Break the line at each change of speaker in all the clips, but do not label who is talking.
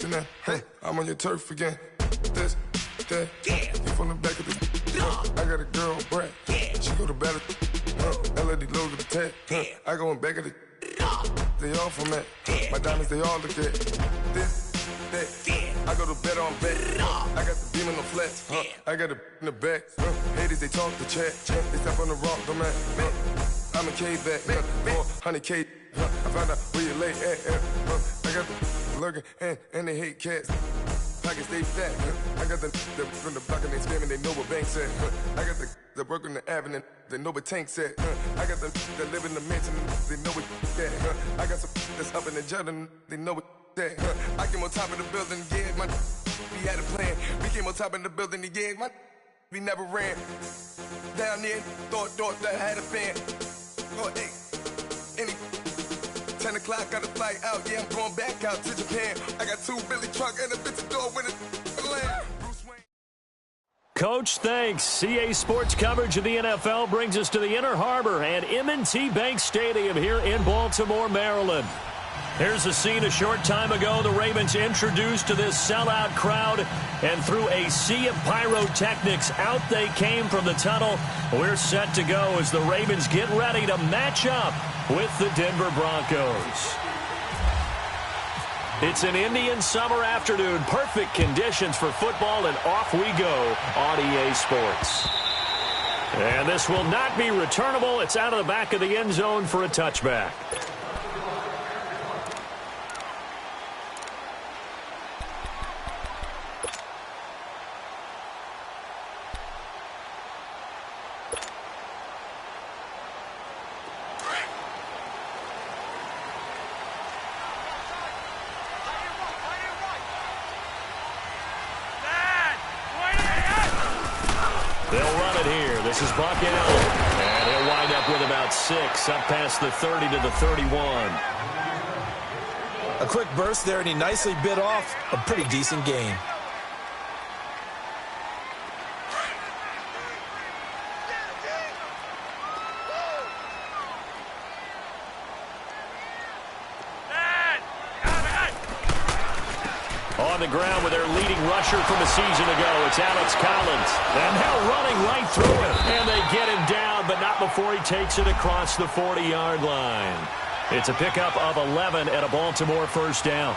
listen now. Hey, I'm on your turf again. This, that, you from the back of the. I got a girl, Brad. She go to battle. LED logo the tag. I go in back of the. They all from that. My diamonds, they all look at. This, that. I go to bed on bet. I got the beam in the flats. I got it in the back. Haters, they talk the chat. They step on the rock, the man. I'm a cave back. 400K. I found out where you lay at. I got the lurking and they hate cats. Pockets stay fat. I got the from the block and they screaming, they know what banks at. I got the work on the avenue, they know what tanks at. I got the that live in the mansion, they know what that. I got some that's up in the jungle, they know what that. I came on top of the building, yeah, my we had a plan. We came on top of the building, yeah, my we never ran. Down there, thought that I had a fan. Oh, hey, any 10 o'clock, got a flight out, yeah, I'm going back out to Japan. I got 2 Billy truck and a bitch door with it for the land.
Coach, thanks. CA Sports coverage of the NFL brings us to the Inner Harbor and M&T Bank Stadium here in Baltimore, Maryland. Here's a scene a short time ago. The Ravens introduced to this sellout crowd, and through a sea of pyrotechnics, out they came from the tunnel. We're set to go as the Ravens get ready to match up with the Denver Broncos. It's an Indian summer afternoon. Perfect conditions for football, and off we go on EA Sports. And this will not be returnable. It's out of the back of the end zone for a touchback. This is Buck Allen, and he'll wind up with about 6, up past the 30 to the 31.
A quick burst there, and he nicely bit off a pretty decent gain.
On the ground with their leading rusher from a season ago, it's Alex Collins. And now running right through it. And they get him down, but not before he takes it across the 40-yard line. It's a pickup of 11 at a Baltimore first down.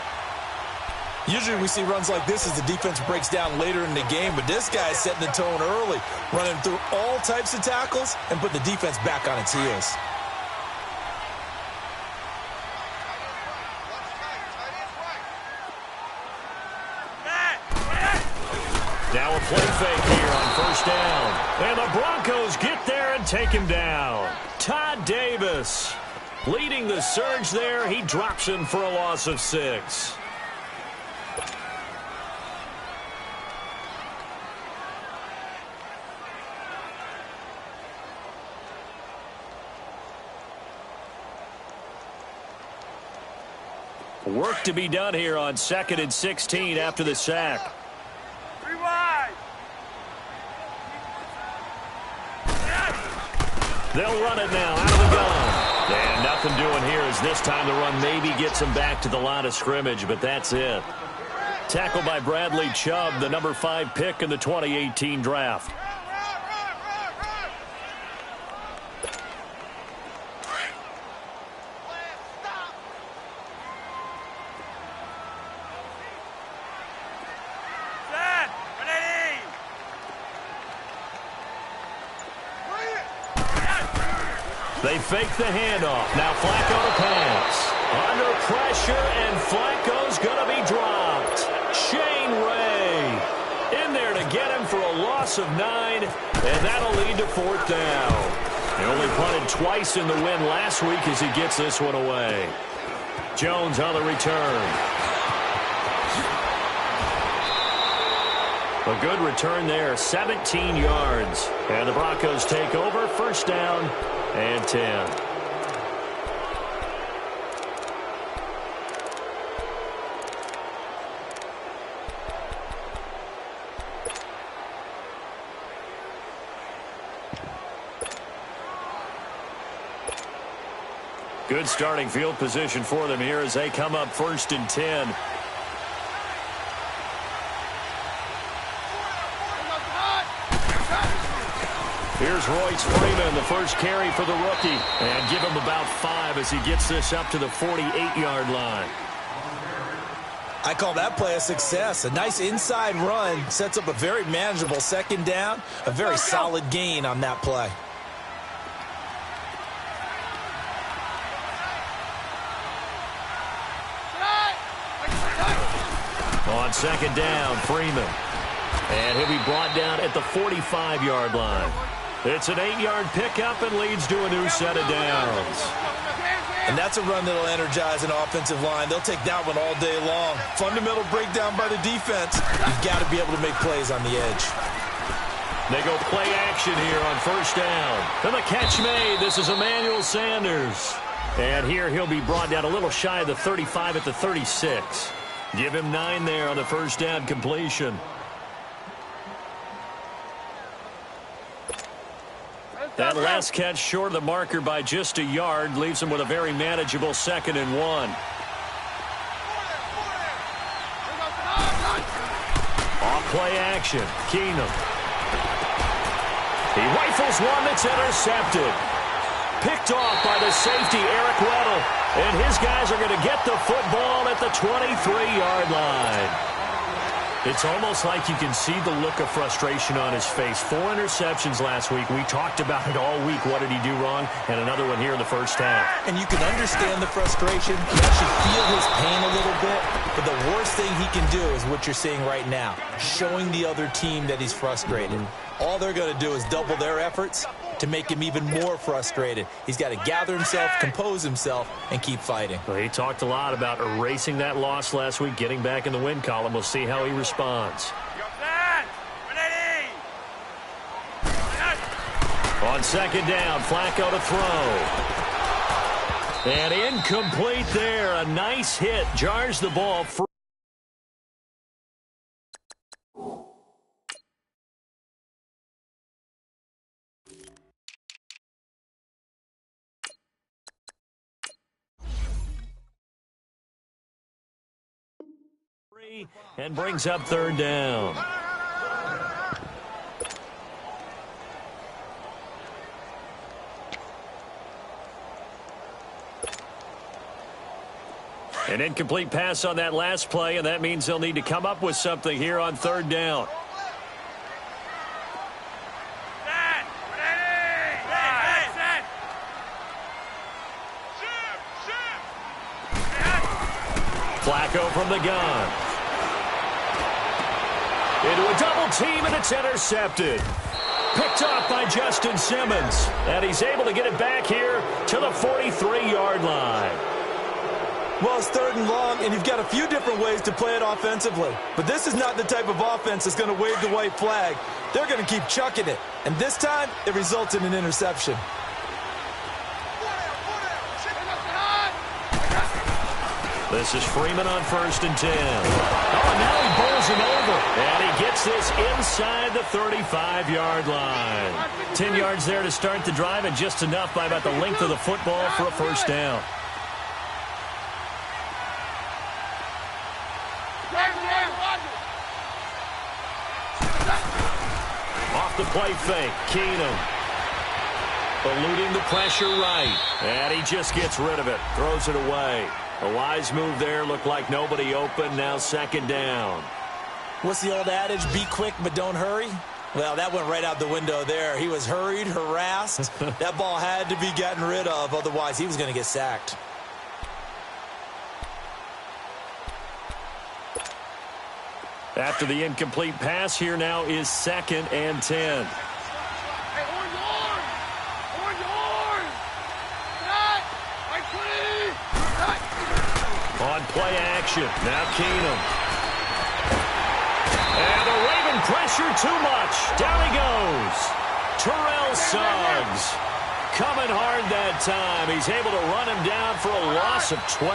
Usually we see runs like this as the defense breaks down later in the game, but this guy's setting the tone early, running through all types of tackles and put the defense back on its heels.
Now a play fake here on first down. And the Broncos get there and take him down. Todd Davis leading the surge there. He drops him for a loss of 6. Work to be done here on 2nd and 16 after the sack. They'll run it now out of the gun. And nothing doing here as this time the run maybe gets him back to the line of scrimmage, but that's it. Tackled by Bradley Chubb, the number 5 pick in the 2018 draft. They fake the handoff. Now Flacco to pass. Under pressure, and Flacco's going to be dropped. Shane Ray in there to get him for a loss of 9, and that'll lead to 4th down. He only punted twice in the win last week as he gets this one away. Jones on the return. A good return there, 17 yards. And the Broncos take over, first down and 10. Good starting field position for them here as they come up 1st and 10. Here's Royce Freeman, the first carry for the rookie. And give him about 5 as he gets this up to the 48-yard line.
I call that play a success. A nice inside run sets up a very manageable second down. A very solid gain on that play.
On second down, Freeman. And he'll be brought down at the 45-yard line. It's an 8-yard pickup and leads to a new set of downs.
And that's a run that'll energize an offensive line. They'll take that one all day long. Fundamental breakdown by the defense. You've got to be able to make plays on the edge.
They go play action here on first down. And the catch made. This is Emmanuel Sanders. And here he'll be brought down a little shy of the 35 at the 36. Give him 9 there on the first down completion. That last catch short of the marker by just a yard leaves him with a very manageable 2nd and 1. Off play action. Keenum. He rifles one that's intercepted. Picked off by the safety, Eric Weddle. And his guys are going to get the football at the 23-yard line. It's almost like you can see the look of frustration on his face. 4 interceptions last week. We talked about it all week. What did he do wrong? And another one here in the first half.
And you can understand the frustration. You actually feel his pain a little bit. But the worst thing he can do is what you're seeing right now, showing the other team that he's frustrated. All they're going to do is double their efforts to make him even more frustrated. He's got to gather himself, compose himself, and keep fighting.
Well, he talked a lot about erasing that loss last week, getting back in the win column. We'll see how he responds. On second down, Flacco to throw. And incomplete there. A nice hit. Jars the ball free. And brings up third down. An incomplete pass on that last play, and that means they'll need to come up with something here on third down. Flacco from the gun. Into a double team, and it's intercepted. Picked off by Justin Simmons. And he's able to get it back here to the 43-yard line.
Well, it's 3rd and long, and you've got a few different ways to play it offensively. But this is not the type of offense that's going to wave the white flag. They're going to keep chucking it. And this time, it results in an interception.
This is Freeman on 1st and 10. Oh, now he bowls him over. And he gets this inside the 35-yard line. 10 yards there to start the drive, and just enough by about the length of the football for a first down. Off the play fake, Keenum. Eluding the pressure right. And he just gets rid of it. Throws it away. A wise move there. Looked like nobody open. Now 2nd down.
What's the old adage? Be quick, but don't hurry. Well, that went right out the window there. He was hurried, harassed. That ball had to be gotten rid of. Otherwise, he was going to get sacked.
After the incomplete pass, here now is 2nd and 10. On play action, now Keenum. And the Raven pressure too much. Down he goes. Terrell Suggs coming hard that time. He's able to run him down for a loss of 12.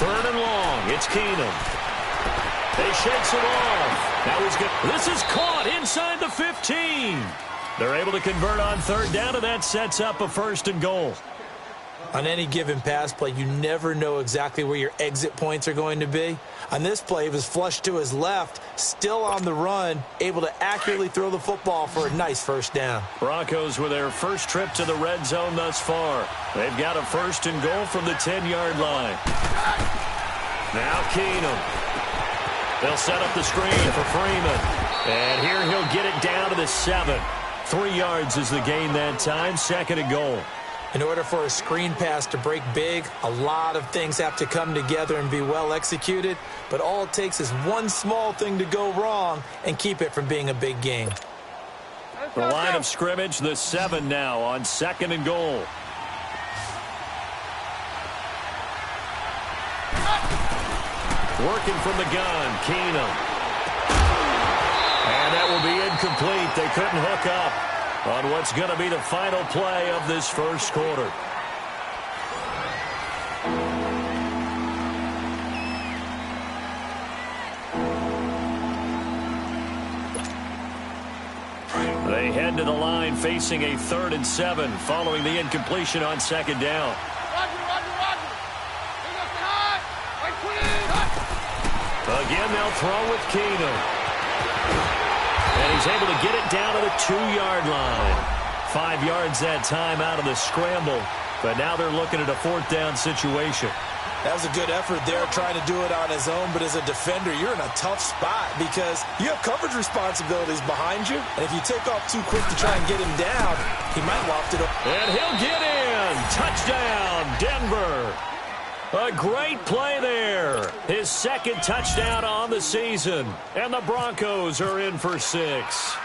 Third and long, it's Keenum. They shakes it off. Now he's good. This is caught inside the 15. They're able to convert on third down, and that sets up a 1st and goal.
On any given pass play, you never know exactly where your exit points are going to be. On this play, he was flushed to his left, still on the run, able to accurately throw the football for a nice first down.
Broncos with their first trip to the red zone thus far. They've got a 1st and goal from the 10-yard line. Now Keenum. They'll set up the screen for Freeman. And here he'll get it down to the 7. 3 yards is the gain that time, 2nd and goal.
In order for a screen pass to break big, a lot of things have to come together and be well executed, but all it takes is one small thing to go wrong and keep it from being a big gain.
The line of scrimmage, the 7 now on 2nd and goal. Working from the gun, Keenum. And that will be incomplete. They couldn't hook up on what's going to be the final play of this first quarter. They head to the line facing a 3rd and 7 following the incompletion on 2nd down. Again, they'll throw with Keenum. And he's able to get it down to the 2-yard line. 5 yards that time out of the scramble. But now they're looking at a 4th down situation.
That was a good effort there, trying to do it on his own. But as a defender, you're in a tough spot because you have coverage responsibilities behind you. And if you take off too quick to try and get him down, he might loft it up.
And he'll get in. Touchdown, Denver. A great play there. His 2nd touchdown on the season. And the Broncos are in for 6.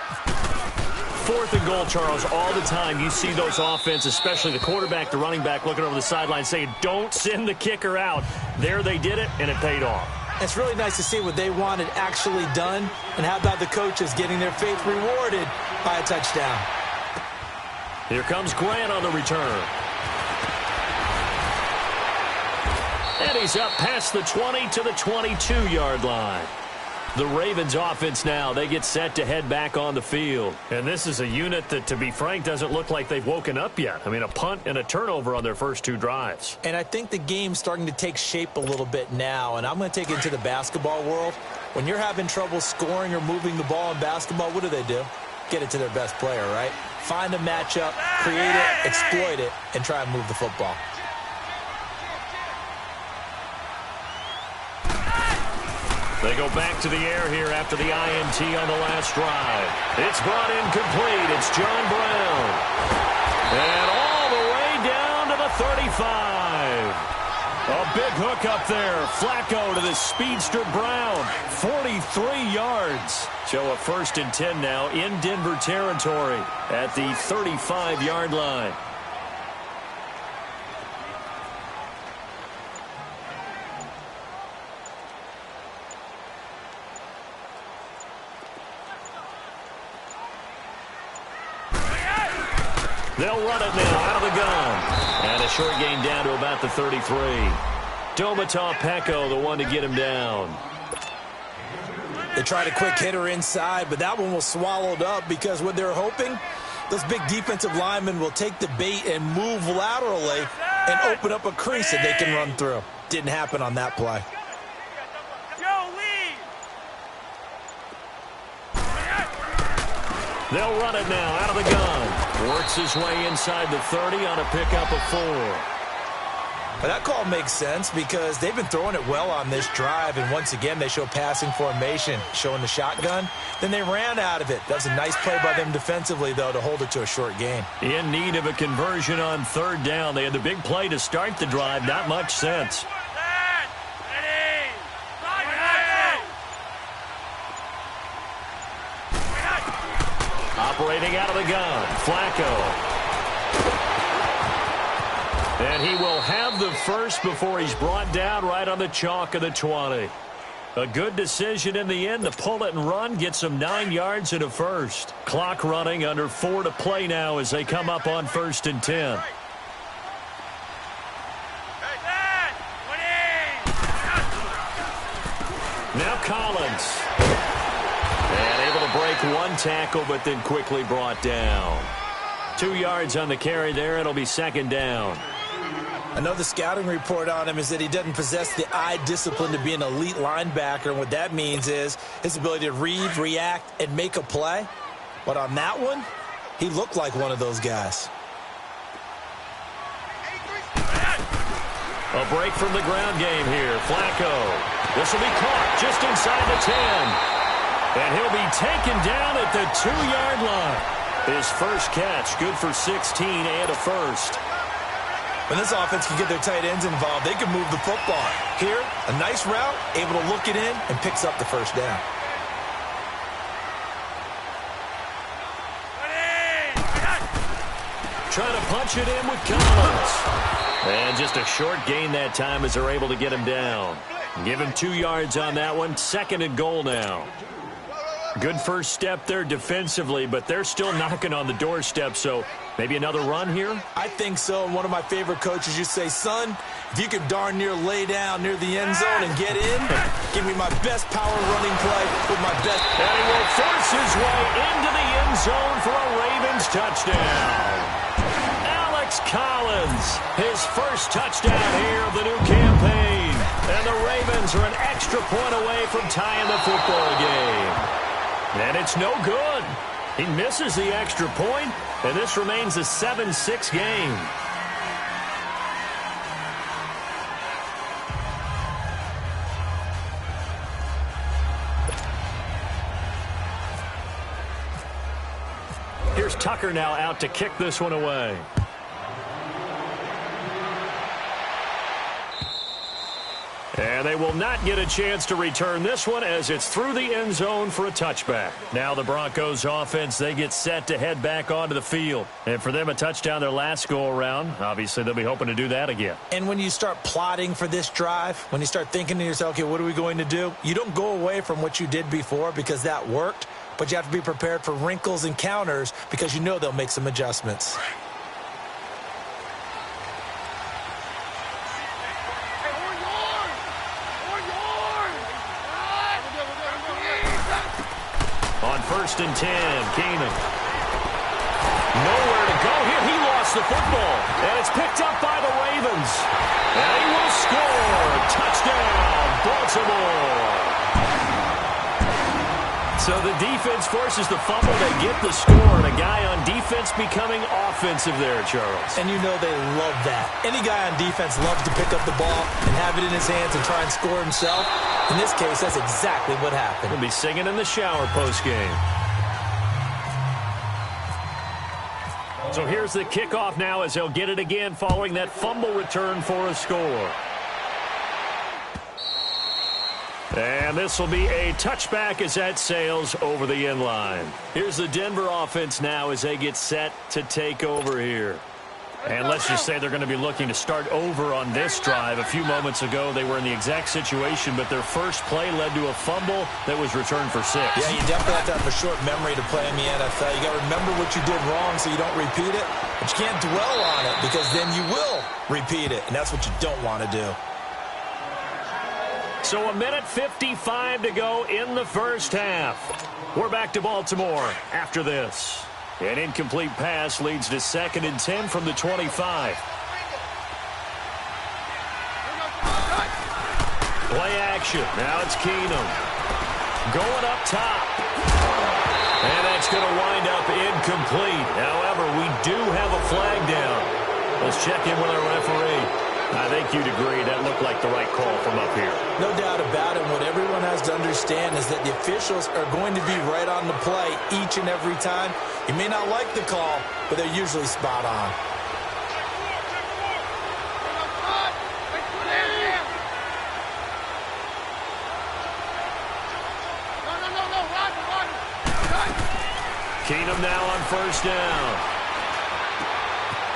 4th and goal, Charles. All the time you see those offenses, especially the quarterback, the running back, looking over the sideline saying, don't send the kicker out. There they did it, and it paid off.
It's really nice to see what they wanted actually done. And how about the coaches getting their faith rewarded by a touchdown?
Here comes Grant on the return. And he's up past the 20 to the 22-yard line. The Ravens offense now, they get set to head back on the field. And this is a unit that, to be frank, doesn't look like they've woken up yet. I mean, a punt and a turnover on their first 2 drives.
And I think the game's starting to take shape a little bit now. And I'm going to take it into the basketball world. When you're having trouble scoring or moving the ball in basketball, what do? Get it to their best player, right? Find a matchup, create it, exploit it, and try and move the football.
They go back to the air here after the INT on the last drive. It's brought in complete. It's John Brown. And all the way down to the 35. A big hook up there. Flacco to the speedster Brown. 43 yards. So a 1st and 10 now in Denver territory at the 35-yard line. They'll run it now out of the gun. And a short gain down to about the 33. Domata Peko, the one to get him down.
They tried a quick hitter inside, but that one was swallowed up because what they're hoping, those big defensive linemen will take the bait and move laterally and open up a crease that they can run through. Didn't happen on that play.
They'll run it now out of the gun. Works his way inside the 30 on a pickup of 4.
But that call makes sense because they've been throwing it well on this drive, and once again they show passing formation, showing the shotgun. Then they ran out of it. That was a nice play by them defensively, though, to hold it to a short gain.
In need of a conversion on 3rd down. They had the big play to start the drive. Not much sense. Operating out of the gun, Flacco. And he will have the first before he's brought down right on the chalk of the 20. A good decision in the end to pull it and run, get some 9 yards and a first. Clock running, under 4 to play now as they come up on 1st and 10. Now Collins. And able to break one tackle, but then quickly brought down. 2 yards on the carry there. It'll be 2nd down.
I know the scouting report on him is that he doesn't possess the eye discipline to be an elite linebacker, and what that means is his ability to read, react, and make a play. But on that one, he looked like one of those guys.
A break from the ground game here. Flacco. This will be caught just inside the 10. And he'll be taken down at the 2-yard line. His first catch, good for 16 and a first.
When this offense can get their tight ends involved, they can move the football. Here, a nice route, able to look it in, and picks up the first down.
Trying to punch it in with Collins. And just a short gain that time as they're able to get him down. Give him 2 yards on that one. 2nd and goal now. Good first step there defensively, but they're still knocking on the doorstep, so maybe another run here?
I think so. And one of my favorite coaches used to say, son, if you could darn near lay down near the end zone and get in, give me my best power running play with my best.
And he will force his way into the end zone for a Ravens touchdown. Alex Collins, his first touchdown here of the new campaign. And the Ravens are an extra point away from tying the football game. And it's no good. He misses the extra point, and this remains a 7-6 game. Here's Tucker now out to kick this one away. And they will not get a chance to return this one as it's through the end zone for a touchback. Now the Broncos offense, they get set to head back onto the field. And for them, a touchdown their last go-around. Obviously, they'll be hoping to do that again.
And when you start plotting for this drive, when you start thinking to yourself, okay, what are we going to do? You don't go away from what you did before because that worked, but you have to be prepared for wrinkles and counters because you know they'll make some adjustments.
On 1st and 10, Keenum. Nowhere to go here. He lost the football. And it's picked up by the Ravens. And he will score. Touchdown, Baltimore. So the defense forces the fumble. They get the score. And a guy on defense becoming offensive there, Charles.
And you know they love that. Any guy on defense loves to pick up the ball and have it in his hands and try and score himself. In this case, that's exactly what happened.
He'll be singing in the shower postgame. So here's the kickoff now as they'll get it again following that fumble return for a score. And this will be a touchback as that sails over the end line. Here's the Denver offense now as they get set to take over here. And let's just say they're going to be looking to start over on this drive. A few moments ago, they were in the exact situation, but their first play led to a fumble that was returned for 6.
Yeah, you definitely have to have a short memory to play in the NFL. You got to remember what you did wrong so you don't repeat it, but you can't dwell on it because then you will repeat it, and that's what you don't want to do.
So 1:55 to go in the first half. We're back to Baltimore after this. An incomplete pass leads to 2nd and 10 from the 25. Play action. Now it's Keenum. Going up top. And that's going to wind up incomplete. However, we do have a flag down. Let's check in with our referee. I think you'd agree that looked like the right call from up here.
No doubt about it. What everyone has to understand is that the officials are going to be right on the play each and every time. You may not like the call, but they're usually spot on.
Keenum now on 1st down.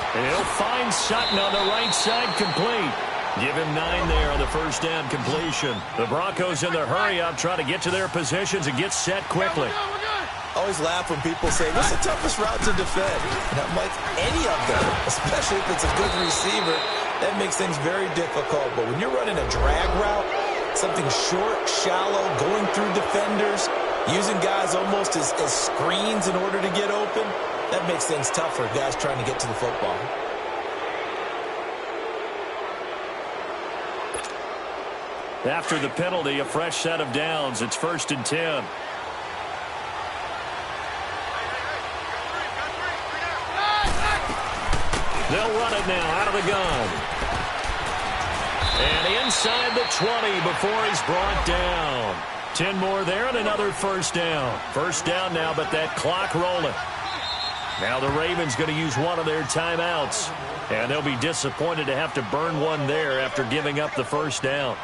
And he'll find Sutton on the right side complete. Give him 9 there on the 1st down completion. The Broncos in their hurry-up trying to get to their positions and get set quickly.
Always laugh when people say, what's the toughest route to defend? And I'm like, any of them, especially if it's a good receiver, that makes things very difficult. But when you're running a drag route, something short, shallow, going through defenders, using guys almost as screens in order to get open, that makes things tough for guys trying to get to the football.
After the penalty, a fresh set of downs. It's 1st and 10. They'll run it now out of the gun. And inside the 20 before he's brought down. 10 more there and another first down. First down now, but that clock rolling. Now the Ravens going to use one of their timeouts. And they'll be disappointed to have to burn one there after giving up the first down.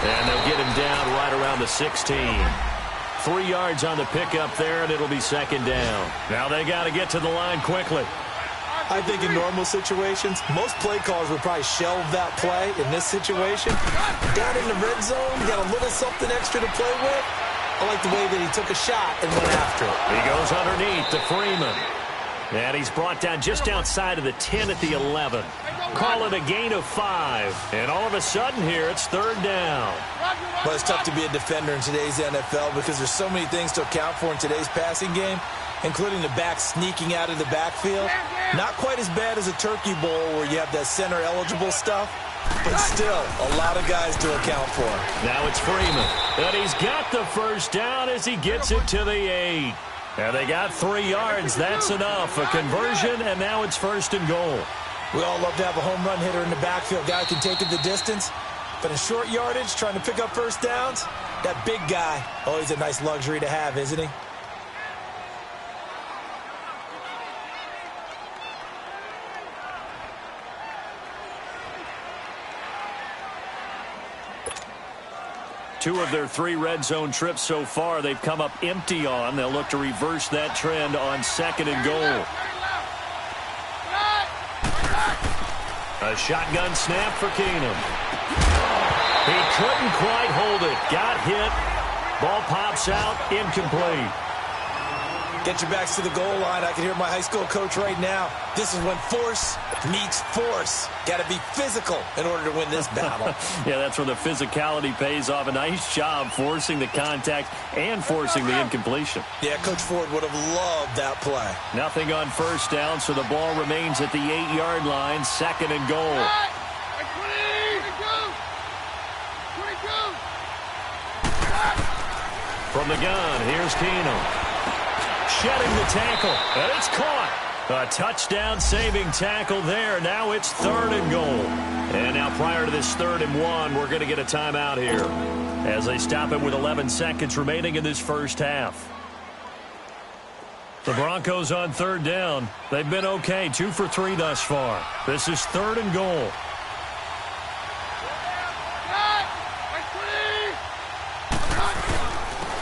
And they'll get him down right around the 16. 3 yards on the pickup there, and it'll be 2nd down. Now they got to get to the line quickly.
I think in normal situations, most play callers would probably shelve that play. In this situation, down in the red zone, got a little something extra to play with. I like the way that he took a shot and went after it.
He goes underneath to Freeman. And he's brought down just outside of the 10 at the 11. Call it a gain of 5. And all of a sudden here, it's 3rd down.
But it's tough to be a defender in today's NFL because there's so many things to account for in today's passing game, including the back sneaking out of the backfield. Not quite as bad as a turkey bowl where you have that center-eligible stuff, but still a lot of guys to account for.
Now it's Freeman. And he's got the first down as he gets it to the 8. And they got 3 yards. That's enough. A conversion, and now it's 1st and goal.
We all love to have a home run hitter in the backfield. Guy can take it the distance. But in short yardage, trying to pick up first downs, that big guy, always a nice luxury to have, isn't he?
Two of their 3 red zone trips so far, they've come up empty on. They'll look to reverse that trend on 2nd and goal. A shotgun snap for Keenum. He couldn't quite hold it. Got hit. Ball pops out. Incomplete.
Get your backs to the goal line. I can hear my high school coach right now. This is when force meets force. Got to be physical in order to win this battle.
Yeah, that's where the physicality pays off. A nice job forcing the contact and forcing the incompletion.
Yeah, Coach Ford would have loved that play.
Nothing on first down, so the ball remains at the 8-yard line. 2nd and goal. From the gun, here's Keenum. Shedding the tackle, and it's caught. A touchdown-saving tackle there. Now it's 3rd and goal. And now prior to this 3rd and 1, we're going to get a timeout here as they stop it with 11 seconds remaining in this first half. The Broncos on 3rd down. They've been okay, 2 for 3 thus far. This is 3rd and goal.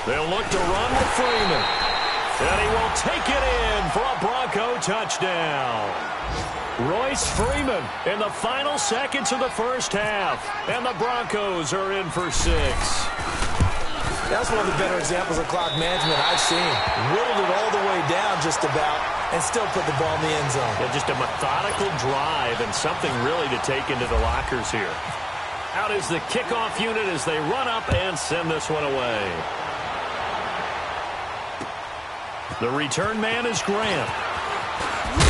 They'll look to run with Freeman. And he will take it in for a Bronco touchdown. Royce Freeman in the final seconds of the first half. And the Broncos are in for 6.
That's one of the better examples of clock management I've seen. Whittled it all the way down just about and still put the ball in the end zone.
Yeah, just a methodical drive and something really to take into the lockers here. Out is the kickoff unit as they run up and send this one away. The return man is Grant.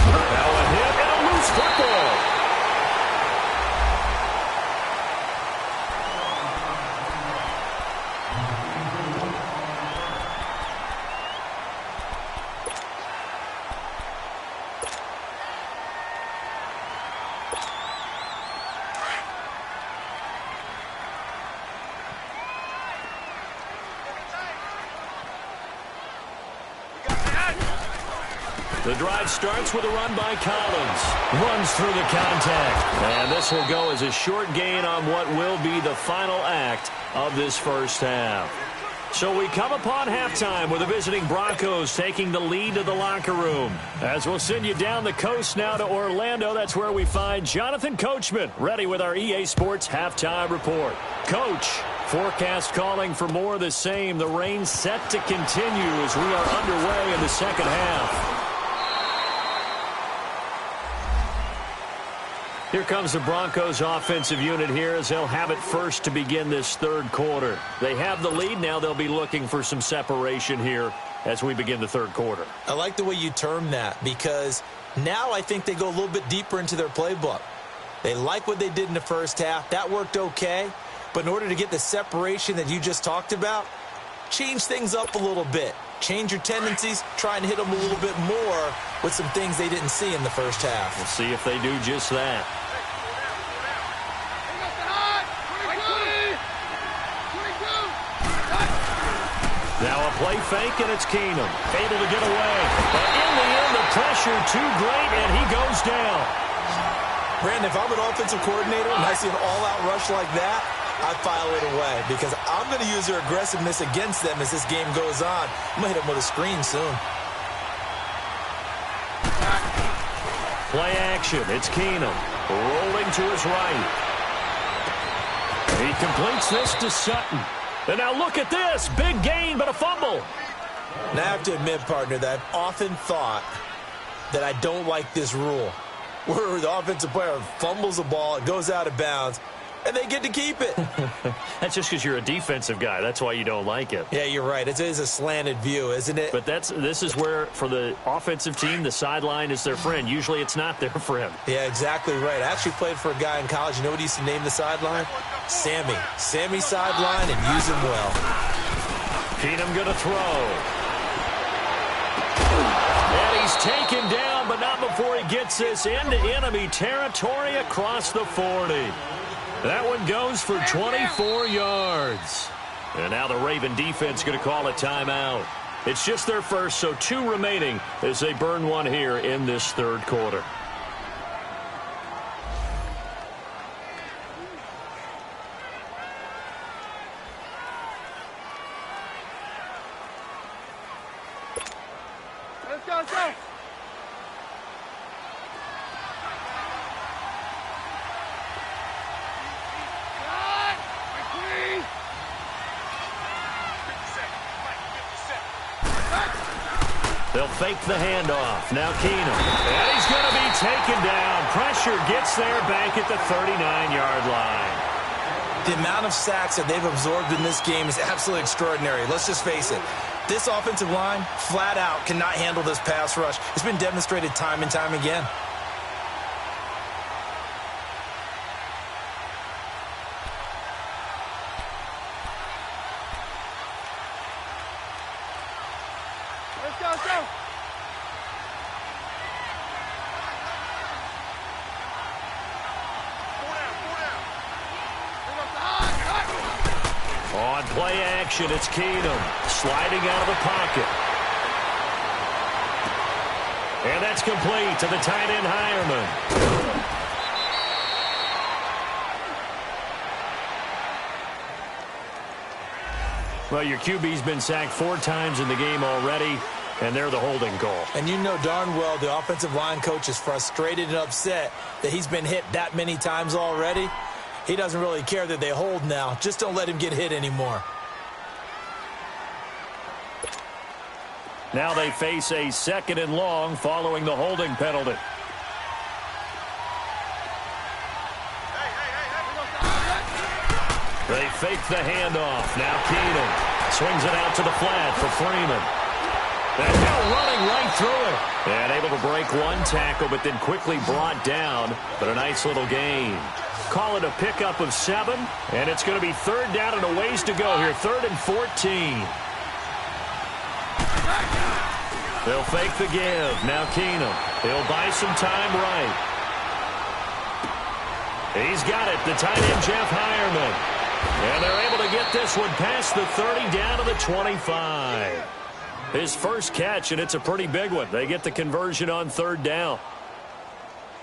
Now a hit and a loose football. The drive starts with a run by Collins. Runs through the contact. And this will go as a short gain on what will be the final act of this first half. So we come upon halftime with the visiting Broncos taking the lead to the locker room. As we'll send you down the coast now to Orlando, that's where we find Jonathan Coachman ready with our EA Sports Halftime Report. Coach, Forecast calling for more of the same. The rain set to continue as we are underway in the second half. Here comes the Broncos offensive unit here as they'll have it first to begin this third quarter. They have the lead. Now they'll be looking for some separation here as we begin the third quarter.
I like the way you term that because now I think they go a little bit deeper into their playbook. They like what they did in the first half. That worked okay. But in order to get the separation that you just talked about, change things up a little bit. Change your tendencies, try and hit them a little bit more with some things they didn't see in the first half.
We'll see if they do just that. Now a play fake, and it's Keenum. Able to get away. But in the end, the pressure too great, and he goes down.
Brandon, if I'm an offensive coordinator and I see an all-out rush like that, I file it away because I'm going to use their aggressiveness against them as this game goes on. I'm going to hit them with a screen soon.
Play action. It's Keenum. Rolling to his right. He completes this to Sutton. And now look at this. Big gain, but a fumble.
Now I have to admit, partner, that I've often thought that I don't like this rule. Where the offensive player fumbles the ball, it goes out of bounds, and they get to keep it.
That's just because you're a defensive guy. That's why you don't like it.
Yeah, you're right. It is a slanted view, isn't it?
But this is where, for the offensive team, the sideline is their friend. Usually it's not their friend.
Yeah, exactly right. I actually played for a guy in college. You know what he used to name the sideline? Sammy. Sammy sideline, and use him well.
Keenum going to throw. And he's taken down, but not before he gets this into enemy territory across the 40. That one goes for 24 yards. And now the Raven defense going to call a timeout. It's just their first, so 2 remaining as they burn one here in this third quarter.
Let's go, let's go.
They'll fake the handoff. Now Keenum. And he's going to be taken down. Pressure gets there back at the 39-yard line.
The amount of sacks that they've absorbed in this game is absolutely extraordinary. Let's just face it. This offensive line, flat out, cannot handle this pass rush. It's been demonstrated time and time again.
Let's go, let's go.
On play action, it's Keenum sliding out of the pocket. And that's complete to the tight end Hireman. Well, your QB's been sacked 4 times in the game already, and they're the holding call.
And you know darn well the offensive line coach is frustrated and upset that he's been hit that many times already. He doesn't really care that they hold now. Just don't let him get hit anymore.
Now they face a 2nd and long following the holding penalty. They fake the handoff. Now Keenum swings it out to the flat for Freeman. And now running right through it. And able to break one tackle, but then quickly brought down. But a nice little gain. Call it a pickup of 7. And it's going to be 3rd down and a ways to go here. 3rd and 14. They'll fake the give. Now Keenum. He'll buy some time right. He's got it. The tight end, Jeff Hireman. And they're able to get this one past the 30 down to the 25. His first catch, and it's a pretty big one. They get the conversion on 3rd down.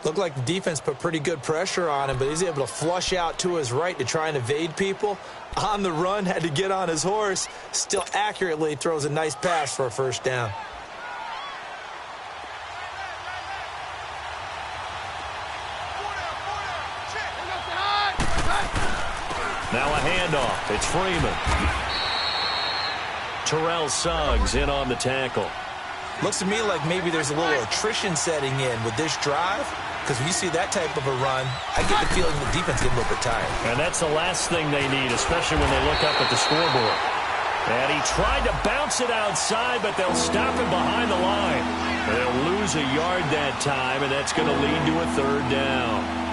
Looked like the defense put pretty good pressure on him, but he's able to flush out to his right to try and evade people. On the run, had to get on his horse. Still accurately throws a nice pass for a 1st down.
Now a handoff. It's Freeman. Terrell Suggs in on the tackle.
Looks to me like maybe there's a little attrition setting in with this drive, because when you see that type of a run, I get the feeling the defense gets a little bit tired.
And that's the last thing they need, especially when they look up at the scoreboard. And he tried to bounce it outside, but they'll stop him behind the line. They'll lose a yard that time, and that's going to lead to a third down.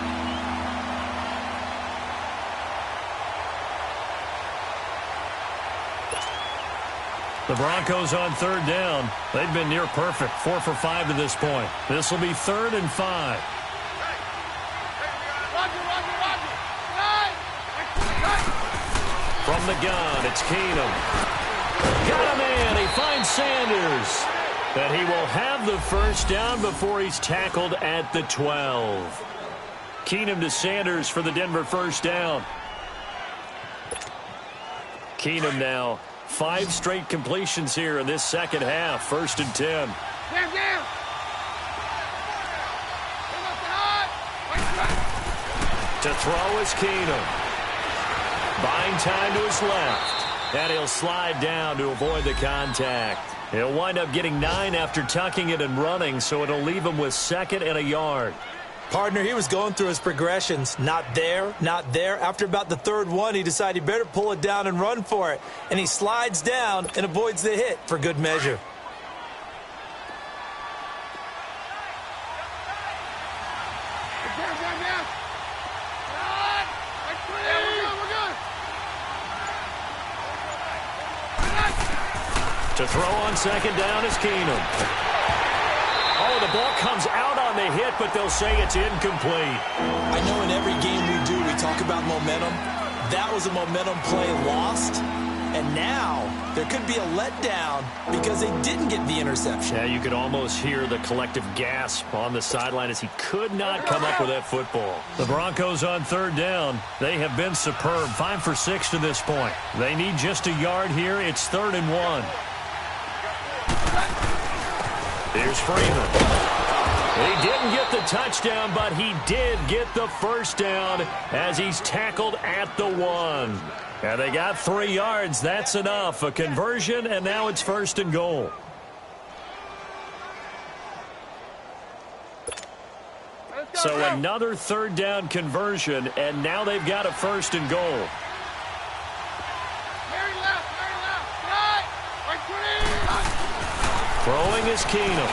The Broncos on third down. They've been near perfect, 4 for 5 to this point. This will be 3rd and 5. From the gun, it's Keenum. Got him in. He finds Sanders. And he will have the first down before he's tackled at the 12. Keenum to Sanders for the Denver first down. Keenum now 5 straight completions here in this second half. 1st and 10. To throw is Keenum. Buying time to his left. And he'll slide down to avoid the contact. He'll wind up getting 9 after tucking it and running, so it'll leave him with 2nd and a yard.
Partner, he was going through his progressions. Not there, not there. After about the 3rd one, he decided he better pull it down and run for it. And he slides down and avoids the hit for good measure.
To throw on 2nd down is Keenum. Oh, the ball comes out on the hit, but they'll say it's incomplete.
I know in every game we do, we talk about momentum. That was a momentum play lost. And now there could be a letdown because they didn't get the interception.
Yeah, you could almost hear the collective gasp on the sideline as he could not come up with that football. The Broncos on 3rd down. They have been superb. 5 for 6 to this point. They need just a yard here. It's 3rd and 1. Here's Freeman. He didn't get the touchdown, but he did get the first down as he's tackled at the 1. And they got 3 yards. That's enough. A conversion, and now it's 1st and goal. So another 3rd down conversion, and now they've got a 1st and goal. Throwing is Keenum.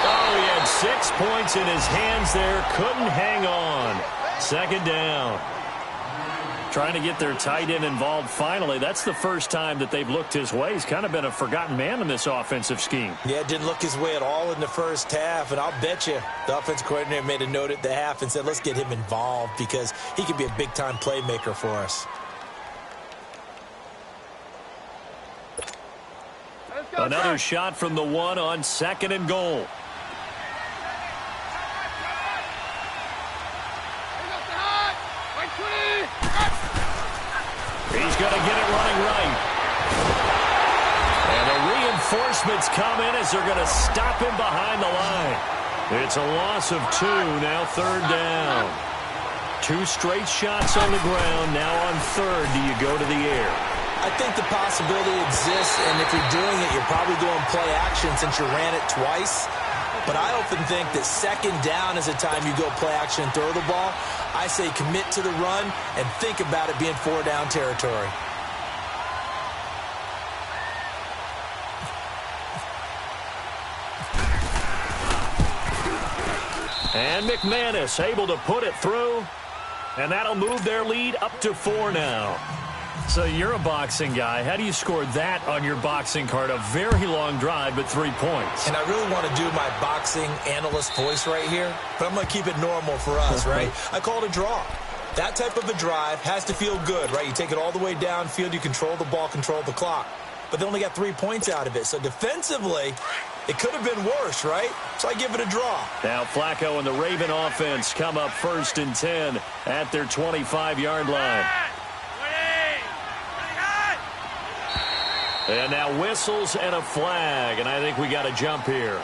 Oh, he had 6 points in his hands there. Couldn't hang on. 2nd down. Trying to get their tight end involved finally. That's the first time that they've looked his way. He's kind of been a forgotten man in this offensive scheme.
Yeah, didn't look his way at all in the first half. And I'll bet you the offensive coordinator made a note at the half and said, let's get him involved because he could be a big-time playmaker for us.
Another shot from the 1 on 2nd and goal. He's going to get it running right. And the reinforcements come in as they're going to stop him behind the line. It's a loss of 2, now 3rd down. 2 straight shots on the ground. Now on 3rd, do you go to the air?
I think the possibility exists, and if you're doing it, you're probably going play action since you ran it twice. But I often think that 2nd down is a time you go play action and throw the ball. I say commit to the run and think about it being 4-down territory.
And McManus able to put it through, and that'll move their lead up to 4 now. So you're a boxing guy. How do you score that on your boxing card? A very long drive, but 3 points.
And I really want to do my boxing analyst voice right here, but I'm going to keep it normal for us, right? I call it a draw. That type of a drive has to feel good, right? You take it all the way downfield, you control the ball, control the clock. But they only got 3 points out of it. So defensively, it could have been worse, right? So I give it a draw.
Now Flacco and the Raven offense come up 1st and 10 at their 25-yard line. And now whistles and a flag, and I think we got a jump here.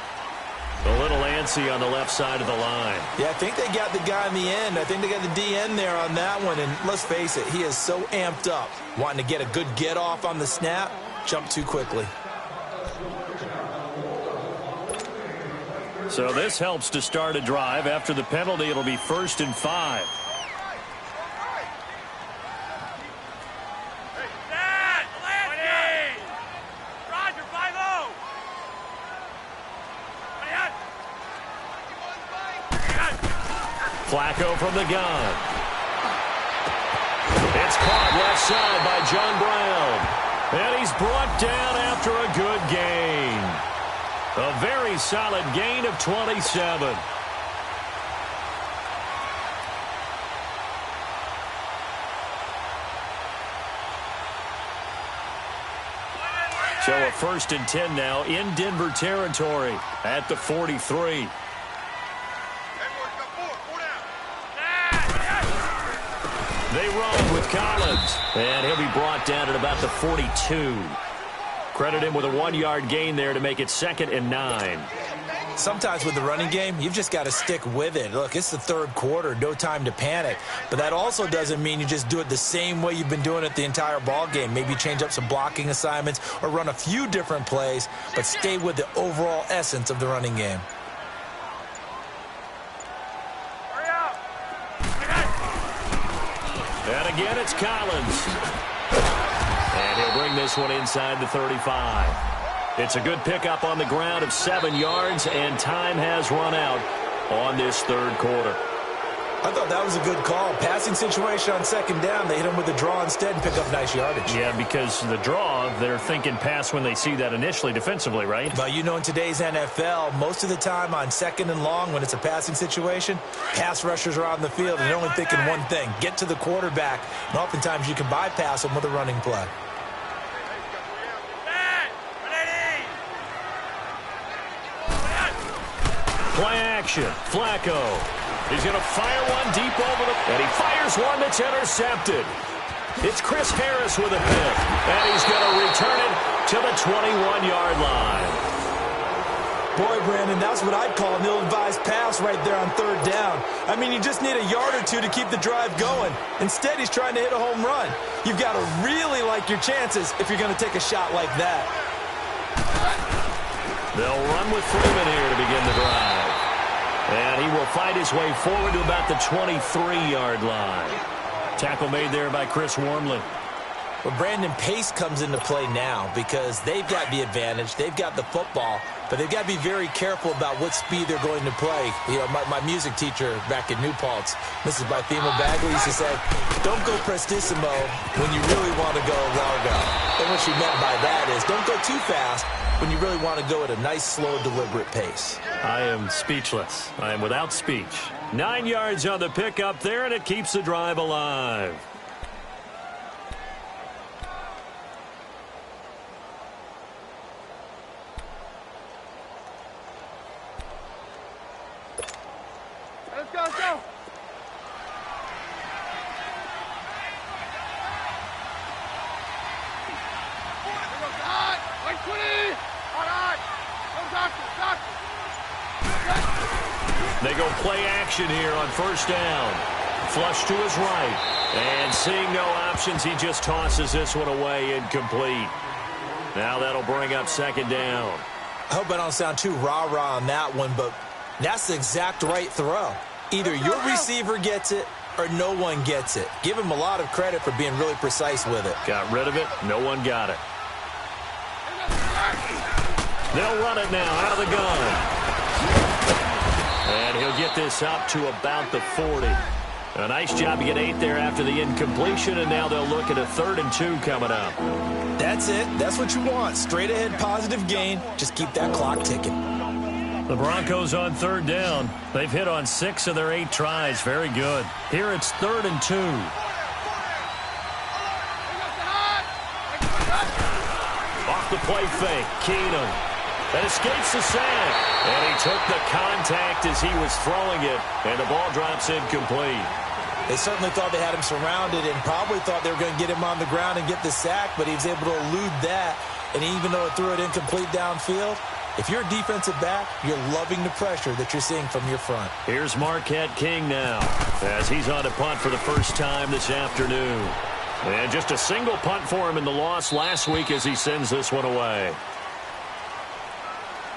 A little Yancey on the left side of the line.
Yeah, I think they got the guy in the end. I think they got the DN there on that one. And let's face it, he is so amped up, wanting to get a good get-off on the snap, jump too quickly.
So this helps to start a drive. After the penalty, it'll be 1st and 5. Flacco from the gun. It's caught left side by John Brown. And he's brought down after a good gain. A very solid gain of 27. So a 1st and 10 now in Denver territory at the 43. They run with Collins, and he'll be brought down at about the 42. Credit him with a 1-yard gain there to make it 2nd and 9.
Sometimes with the running game, you've just got to stick with it. Look, it's the 3rd quarter, no time to panic. But that also doesn't mean you just do it the same way you've been doing it the entire ball game. Maybe change up some blocking assignments or run a few different plays, but stay with the overall essence of the running game.
And again, it's Collins. And he'll bring this one inside the 35. It's a good pickup on the ground of 7 yards, and time has run out on this 3rd quarter.
I thought that was a good call. Passing situation on 2nd down. They hit him with a draw instead and pick up nice yardage.
Yeah, because the draw, they're thinking pass when they see that initially defensively, right?
But you know, in today's NFL, most of the time on 2nd and long, when it's a passing situation, pass rushers are on the field and they're only thinking one thing, get to the quarterback. And oftentimes you can bypass them with a running play.
Play action. Flacco. He's going to fire one deep over the... And he fires one that's intercepted. It's Chris Harris with a pick. And he's going to return it to the 21-yard line.
Boy, Brandon, that's what I'd call an ill-advised pass right there on 3rd down. I mean, you just need a yard or two to keep the drive going. Instead, he's trying to hit a home run. You've got to really like your chances if you're going to take a shot like that.
They'll run with Freeman here to begin the drive. And he will fight his way forward to about the 23-yard line. Tackle made there by Chris Wormley.
Well, Brandon, pace comes into play now because they've got the advantage. They've got the football, but they've got to be very careful about what speed they're going to play. You know, my music teacher back in New Paltz, Mrs. Bythema Bagley, used to say, don't go prestissimo when you really want to go largo. And what she meant by that is don't go too fast when you really want to go at a nice, slow, deliberate pace.
I am speechless. I am without speech. 9 yards on the pickup there, and it keeps the drive alive.
Let's go, let's go. Like 20. All right. Go, doctor.
They go play action here on 1st down. Flush to his right. And seeing no options, he just tosses this one away incomplete. Now that'll bring up 2nd down.
I hope I don't sound too rah-rah on that one, but that's the exact right throw. Either your receiver gets it or no one gets it. Give him a lot of credit for being really precise with it.
Got rid of it. No one got it. They'll run it now out of the gun. And he'll get this up to about the 40. A nice job to get 8 there after the incompletion, and now they'll look at a 3rd and 2 coming up.
That's it. That's what you want. Straight ahead, positive gain. Just keep that clock ticking.
The Broncos on 3rd down. They've hit on 6 of their 8 tries. Very good. Here it's 3rd and 2. Off the play fake. Keenum. That escapes the sack. And he took the contact as he was throwing it. And the ball drops incomplete.
They certainly thought they had him surrounded and probably thought they were going to get him on the ground and get the sack, but he was able to elude that. And even though it threw it incomplete downfield, If you're a defensive back, you're loving the pressure that you're seeing from your front.
Here's Marquette King now as he's on to punt for the first time this afternoon. And just a single punt for him in the loss last week as he sends this one away.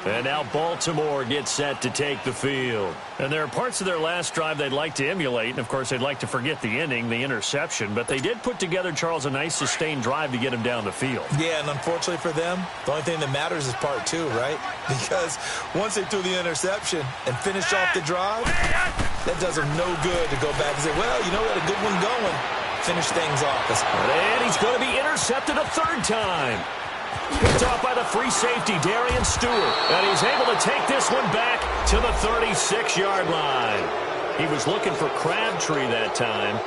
And now Baltimore gets set to take the field. And there are parts of their last drive they'd like to emulate. And, of course, they'd like to forget the inning, the interception. But they did put together, Charles, a nice sustained drive to get him down the field.
Yeah, and unfortunately for them, the only thing that matters is part two, right? Because once they threw the interception and finished off the drive, that does them no good to go back and say, well, you know, we had a good one going. Finish things off.
And he's going to be intercepted a third time. Picked off by the free safety, Darian Stewart. And he's able to take this one back to the 36-yard line. He was looking for Crabtree that time.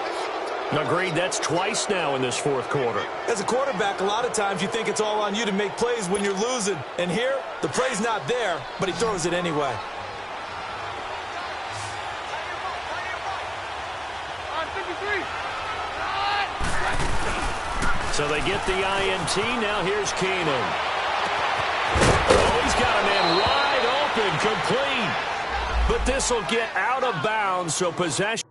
Agreed, that's twice now in this fourth quarter.
As a quarterback, a lot of times you think it's all on you to make plays when you're losing. And here, the play's not there, but he throws it anyway.
So they get the INT. Now here's Keenan. Oh, he's got a man wide open, complete. But this will get out of bounds, so possession.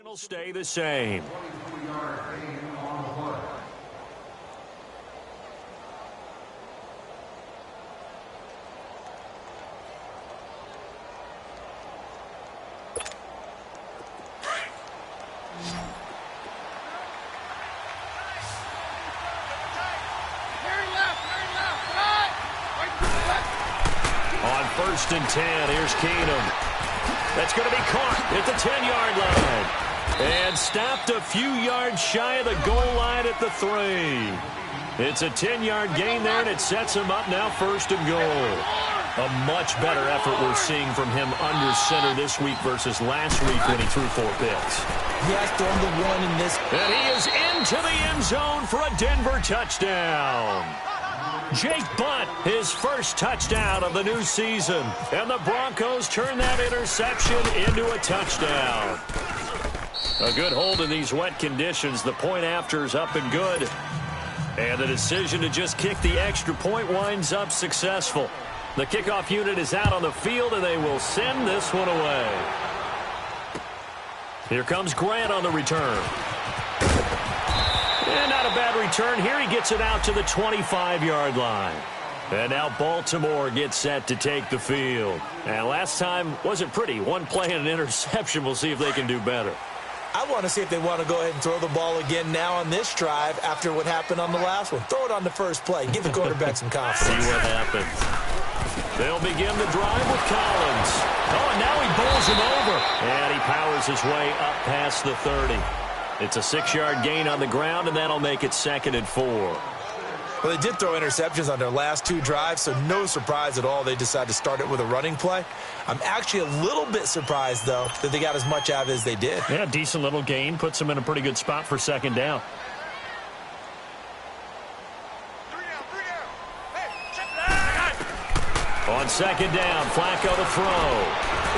Will stay the same. On 1st and 10, here's Keenum. That's going to be caught at the 10-yard line. And stopped a few yards shy of the goal line at the 3. It's a 10-yard gain there, and it sets him up now 1st and goal. A much better effort we're seeing from him under center this week versus last week when he threw 4 picks.
He has thrown the one in this.
And he is into the end zone for a Denver touchdown. Jake Butt, his first touchdown of the new season. And the Broncos turn that interception into a touchdown. A good hold in these wet conditions. The point after is up and good. And the decision to just kick the extra point winds up successful. The kickoff unit is out on the field, and they will send this one away. Here comes Grant on the return. And not a bad return. Here he gets it out to the 25-yard line. And now Baltimore gets set to take the field. And last time wasn't pretty. One play and an interception. We'll see if they can do better.
I want to see if they want to go ahead and throw the ball again now on this drive after what happened on the last one. Throw it on the first play. Give the quarterback some confidence.
See what happens. They'll begin the drive with Collins. Oh, and now he bowls him over. And he powers his way up past the 30. It's a 6-yard gain on the ground, and that'll make it 2nd and 4.
Well, they did throw interceptions on their last 2 drives, so no surprise at all they decided to start it with a running play. I'm actually a little bit surprised, though, that they got as much out of it as they did.
Yeah, decent little gain. Puts them in a pretty good spot for 2nd down. On 2nd down, Flacco to throw.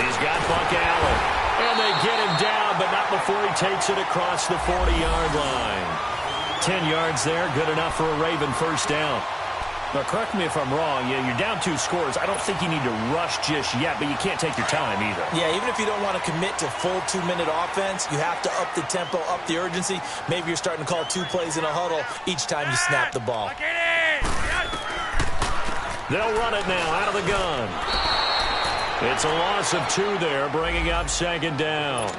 He's got Buck Allen. And they get him down, but not before he takes it across the 40-yard line. 10 yards there, good enough for a Raven first down. Now, correct me if I'm wrong. Yeah, you're down 2 scores. I don't think you need to rush just yet, but you can't take your time either.
Yeah, even if you don't want to commit to full 2-minute offense, you have to up the tempo, up the urgency. Maybe you're starting to call 2 plays in a huddle each time you snap the ball.
They'll run it now out of the gun. It's a loss of 2 there, bringing up 2nd down.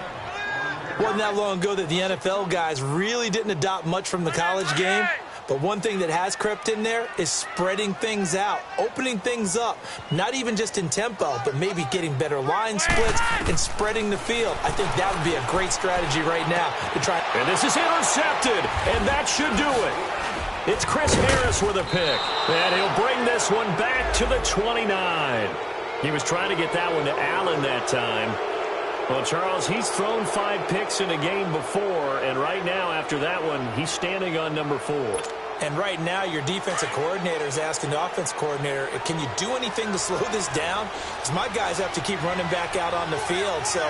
Wasn't that long ago that the NFL guys really didn't adopt much from the college game. But one thing that has crept in there is spreading things out, opening things up, not even just in tempo, but maybe getting better line splits and spreading the field. I think that would be a great strategy right now to try.
And this is intercepted, and that should do it. It's Chris Harris with a pick, and he'll bring this one back to the 29. He was trying to get that one to Allen that time. Well, Charles, he's thrown 5 picks in a game before, and right now, after that one, he's standing on number 4.
And right now, your defensive coordinator is asking the offensive coordinator, can you do anything to slow this down? Because my guys have to keep running back out on the field. So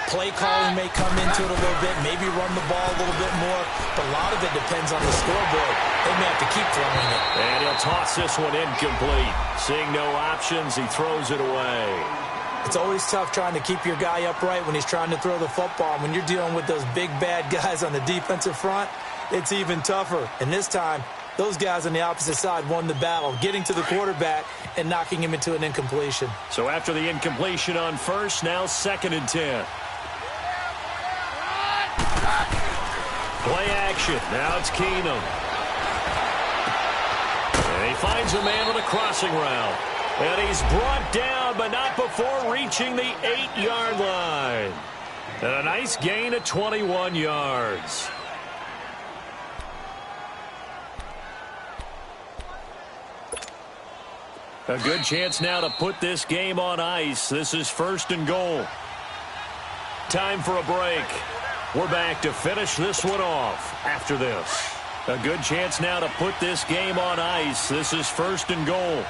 play calling may come into it a little bit, maybe run the ball a little bit more. But a lot of it depends on the scoreboard. They may have to keep throwing it.
And he'll toss this one incomplete. Seeing no options, he throws it away.
It's always tough trying to keep your guy upright when he's trying to throw the football. When you're dealing with those big, bad guys on the defensive front, it's even tougher. And this time, those guys on the opposite side won the battle, getting to the quarterback and knocking him into an incompletion.
So after the incompletion on first, now 2nd and 10. Play action. Now it's Keenum. And he finds a man with a crossing route. And he's brought down, but not before reaching the 8-yard line. And a nice gain of 21 yards. A good chance now to put this game on ice. This is 1st and goal. Time for a break. We're back to finish this one off after this. A good chance now to put this game on ice. This is 1st and goal.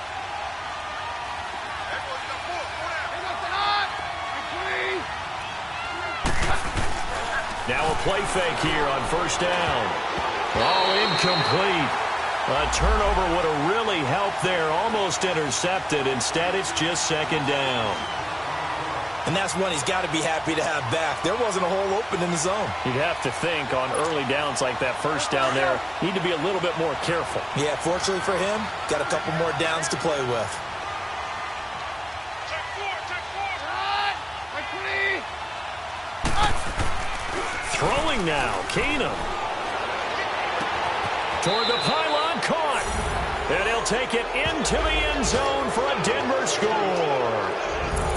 Now a play fake here on 1st down. Oh, incomplete. A turnover would have really helped there. Almost intercepted. Instead, it's just 2nd down.
And that's one he's got to be happy to have back. There wasn't a hole open in the zone.
You'd have to think on early downs like that first down there, need to be a little bit more careful.
Yeah, fortunately for him, got a couple more downs to play with.
Throwing now, Keenum. Toward the pylon, caught. And he'll take it into the end zone for a Denver score.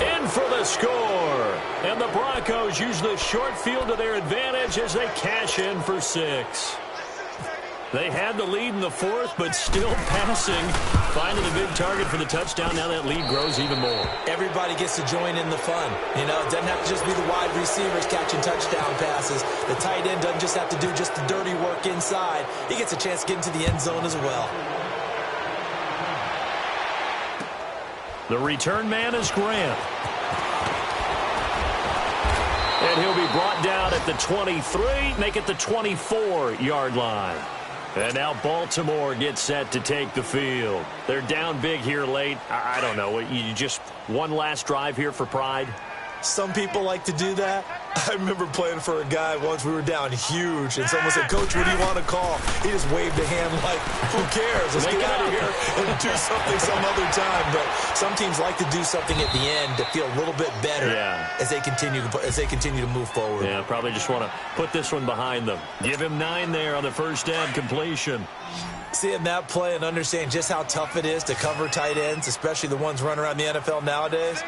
In for the score. And the Broncos use the short field to their advantage as they cash in for 6. They had the lead in the fourth, but still passing. Finding a big target for the touchdown. Now that lead grows even more.
Everybody gets to join in the fun. You know, it doesn't have to just be the wide receivers catching touchdown passes. The tight end doesn't just have to do just the dirty work inside. He gets a chance to get into the end zone as well.
The return man is Grant. And he'll be brought down at the 23, make it the 24-yard line. And now Baltimore gets set to take the field. They're down big here late. I don't know. You just one last drive here for pride?
Some people like to do that. I remember playing for a guy once. We were down huge, and someone said, "Coach, what do you want to call?" He just waved a hand like, "Who cares? Let's get out of here and do something some other time." But some teams like to do something at the end to feel a little bit better as they continue to move forward.
Yeah, probably just want to put this one behind them. Give him 9 there on the first down completion.
Seeing that play and understanding just how tough it is to cover tight ends, especially the ones running around the NFL nowadays,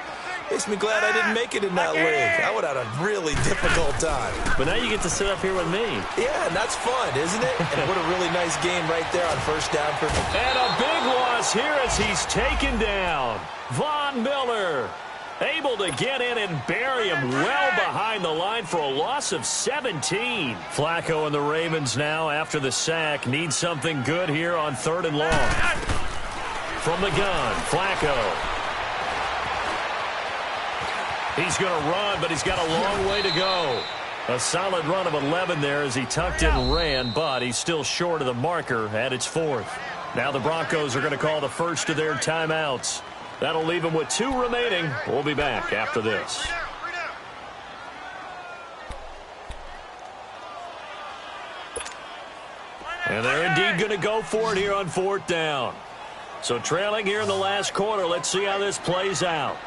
makes me glad I didn't make it in that league. I would have had a really difficult time.
But now you get to sit up here with me.
Yeah, and that's fun, isn't it? And what a really nice game right there on first down for me.
And a big loss here as he's taken down. Von Miller able to get in and bury him well behind the line for a loss of 17. Flacco and the Ravens now, after the sack, need something good here on 3rd and long. From the gun, Flacco. He's going to run, but he's got a long way to go. A solid run of 11 there as he tucked in and ran, but he's still short of the marker at its 4th. Now the Broncos are going to call the first of their timeouts. That'll leave them with 2 remaining. We'll be back after this. And they're indeed going to go for it here on 4th down. So trailing here in the last quarter. Let's see how this plays out.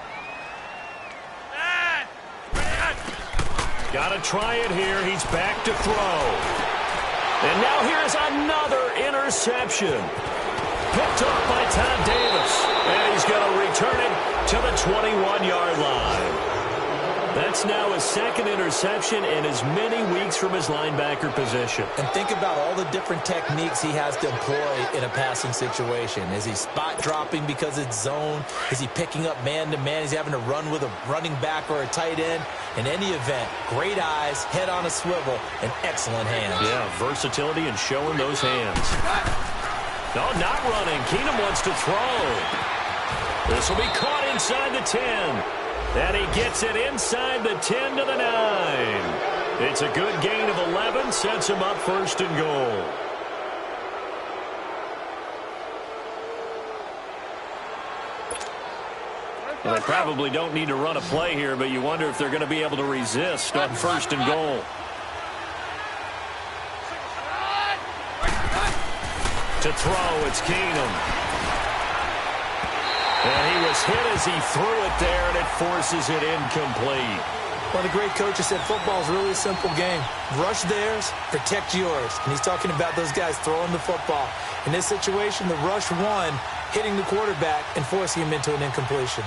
Got to try it here. He's back to throw. And now here's another interception. Picked off by Todd Davis. And he's going to return it to the 21-yard line. That's now his 2nd interception in as many weeks from his linebacker position.
And think about all the different techniques he has to employ in a passing situation. Is he spot dropping because it's zone? Is he picking up man-to-man? Is he having to run with a running back or a tight end? In any event, great eyes, head on a swivel, and excellent hands.
Yeah, versatility and showing those hands. No, not running. Keenum wants to throw. This will be caught inside the 10. And he gets it inside the 10 to the 9. It's a good gain of 11, sets him up 1st and goal. Well, they probably don't need to run a play here, but you wonder if they're going to be able to resist on 1st and goal. To throw, it's Keenum. And he was hit as he threw it there, and it forces it incomplete.
Well, the great coach has said football is really a simple game. Rush theirs, protect yours. And he's talking about those guys throwing the football. In this situation, the rush won, hitting the quarterback and forcing him into an incompletion.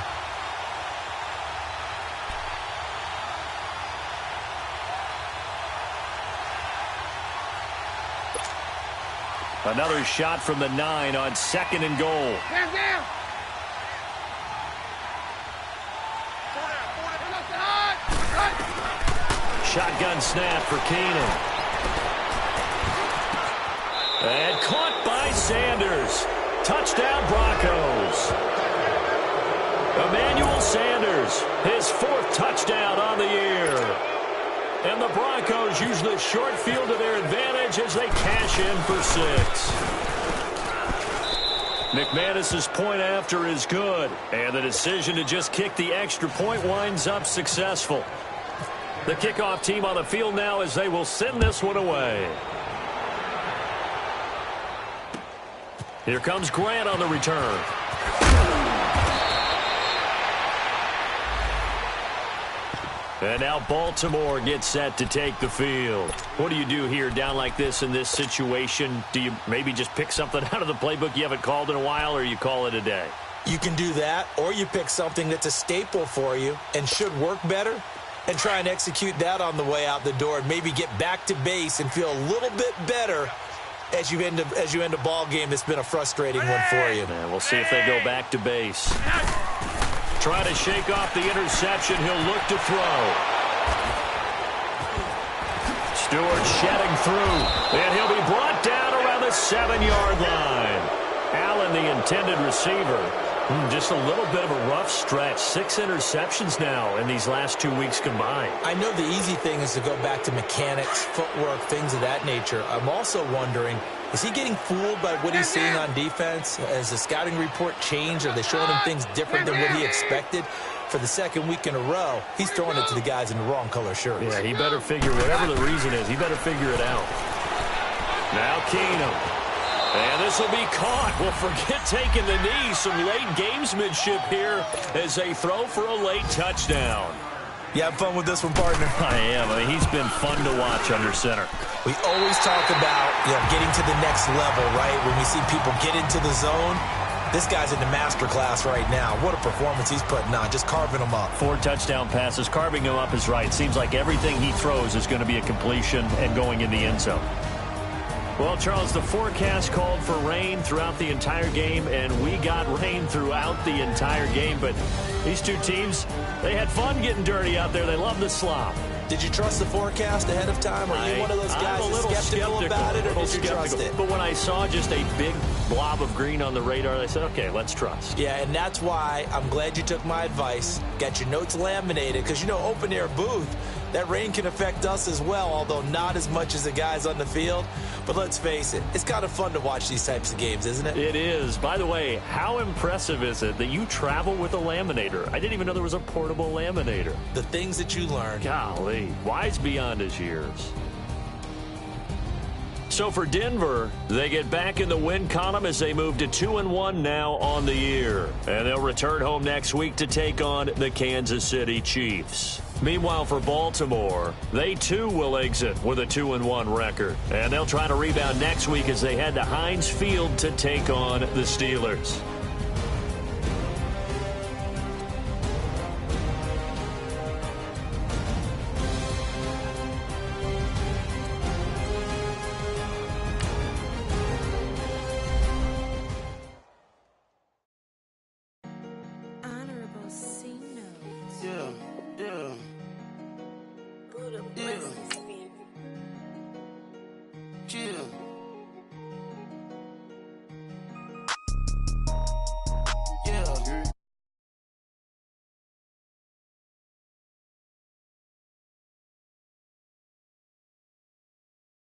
Another shot from the 9 on 2nd and goal.
Down.
Shotgun snap for Keenum. And caught by Sanders. Touchdown Broncos. Emmanuel Sanders, his 4th touchdown on the year. And the Broncos use the short field to their advantage as they cash in for 6. McManus's point after is good, and the decision to just kick the extra point winds up successful. The kickoff team on the field now as they will send this one away. Here comes Grant on the return. And now Baltimore gets set to take the field. What do you do here down like this in this situation? Do you maybe just pick something out of the playbook you haven't called in a while, or you call it a day?
You can do that, or you pick something that's a staple for you and should work better and try and execute that on the way out the door and maybe get back to base and feel a little bit better as you end a ball game that's been a frustrating one for you.
And we'll see if they go back to base. Try to shake off the interception. He'll look to throw. Stewart shedding through. And he'll be brought down around the 7-yard line. Allen, the intended receiver. Just a little bit of a rough stretch. 6 interceptions now in these last 2 weeks combined.
I know the easy thing is to go back to mechanics, footwork, things of that nature. I'm also wondering, is he getting fooled by what he's seeing on defense? Has the scouting report changed? Are they showing him things different than what he expected? For the second week in a row, he's throwing it to the guys in the wrong color shirts.
Yeah, he better figure, whatever the reason is, he better figure it out. Now Keenum. And this will be caught. Well, forget taking the knee. Some late gamesmanship here as they throw for a late touchdown.
You have fun with this one, partner?
I am. I mean, he's been fun to watch under center.
We always talk about, getting to the next level, right? When we see people get into the zone, this guy's in the master class right now. What a performance he's putting on, just carving them up. 4
touchdown passes. Carving them up is right. Seems like everything he throws is going to be a completion and going in the end zone. Well, Charles, the forecast called for rain throughout the entire game, and we got rain throughout the entire game. But these two teams, they had fun getting dirty out there. They love the slop.
Did you trust the forecast ahead of time? Are you one of those guys that's skeptical about it, or did you trust it?
But when I saw just a big blob of green on the radar, I said, okay, let's trust.
Yeah, and that's why I'm glad you took my advice. Got your notes laminated, because, open-air booth, that rain can affect us as well, although not as much as the guys on the field. But let's face it, it's kind of fun to watch these types of games, isn't it?
It is. By the way, how impressive is it that you travel with a laminator? I didn't even know there was a portable laminator.
The things that you learn.
Golly, wise beyond his years. So for Denver, they get back in the win column as they move to 2-1 now on the year. And they'll return home next week to take on the Kansas City Chiefs. Meanwhile, for Baltimore, they too will exit with a 2-1 record. And they'll try to rebound next week as they head to Heinz Field to take on the Steelers.